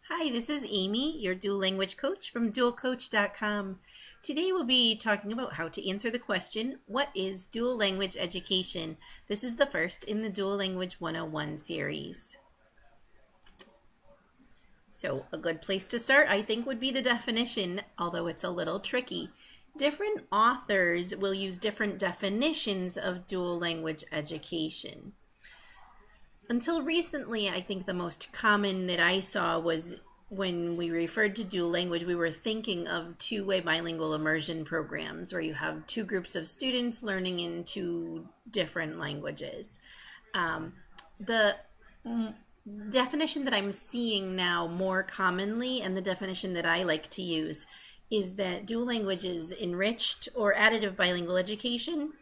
Hi, this is Amy, your dual language coach from dualcoach.com. Today we'll be talking about how to answer the question, what is dual language education? This is the first in the Dual Language 101 series. So a good place to start, I think, would be the definition, although it's a little tricky. Different authors will use different definitions of dual language education. Until recently, I think the most common that I saw was when we referred to dual language, we were thinking of two-way bilingual immersion programs where you have two groups of students learning in two different languages. The definition that I'm seeing now more commonly, and the definition that I like to use, is that dual language is enriched or additive bilingual education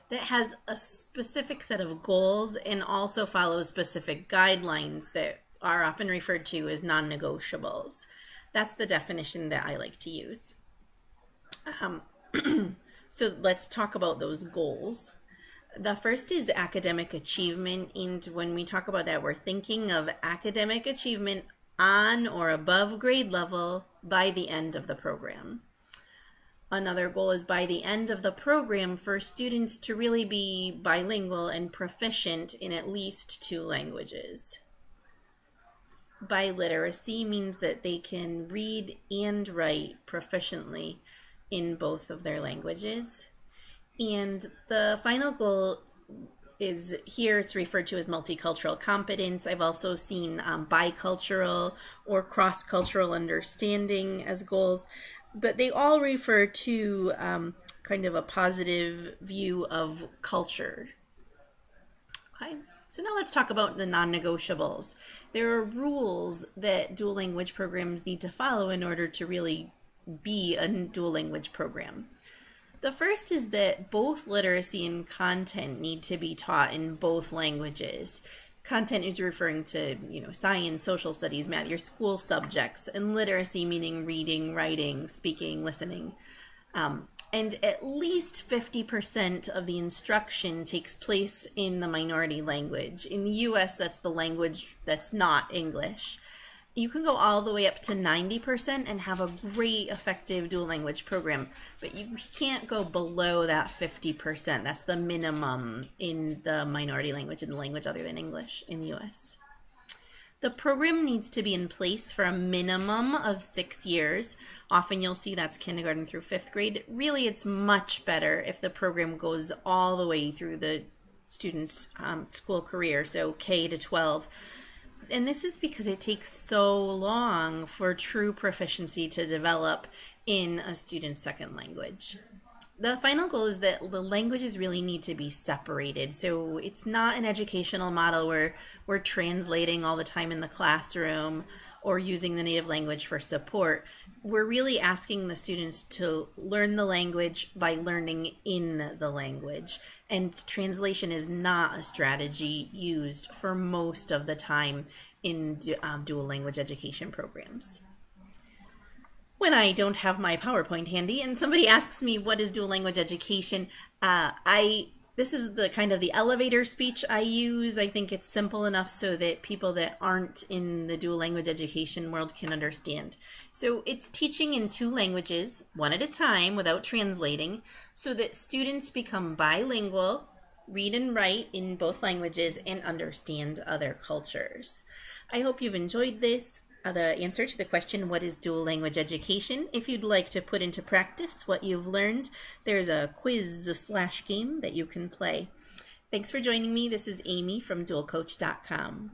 that has a specific set of goals and also follows specific guidelines that are often referred to as non-negotiables. That's the definition that I like to use. So let's talk about those goals. The first is academic achievement, and when we talk about that, we're thinking of academic achievement on or above grade level by the end of the program. Another goal is by the end of the program for students to really be bilingual and proficient in at least two languages. Biliteracy means that they can read and write proficiently in both of their languages. And the final goal is here, it's referred to as multicultural competence. I've also seen bicultural or cross-cultural understanding as goals, but they all refer to kind of a positive view of culture. Okay, so now let's talk about the non-negotiables. There are rules that dual language programs need to follow in order to really be a dual language program. The first is that both literacy and content need to be taught in both languages. Content is referring to, science, social studies, math, your school subjects, and literacy meaning reading, writing, speaking, listening. And at least 50% of the instruction takes place in the minority language. In the US, that's the language that's not English. You can go all the way up to 90% and have a great effective dual language program, but you can't go below that 50%. That's the minimum in the minority language, in the language other than English in the US. The program needs to be in place for a minimum of 6 years. Often you'll see that's kindergarten through 5th grade. Really, it's much better if the program goes all the way through the student's school career, so K to 12. And this is because it takes so long for true proficiency to develop in a student's second language. The final goal is that the languages really need to be separated. So it's not an educational model where we're translating all the time in the classroom or using the native language for support. We're really asking the students to learn the language by learning in the language. And translation is not a strategy used for most of the time in dual language education programs. When I don't have my PowerPoint handy and somebody asks me what is dual language education, this is the kind of the elevator speech I use. I think it's simple enough so that people that aren't in the dual language education world can understand. So it's teaching in two languages, one at a time without translating, so that students become bilingual, read and write in both languages, and understand other cultures. I hope you've enjoyed this. The answer to the question, what is dual language education? If you'd like to put into practice what you've learned, there's a quiz/game that you can play. Thanks for joining me. This is Amy from dualcoach.com.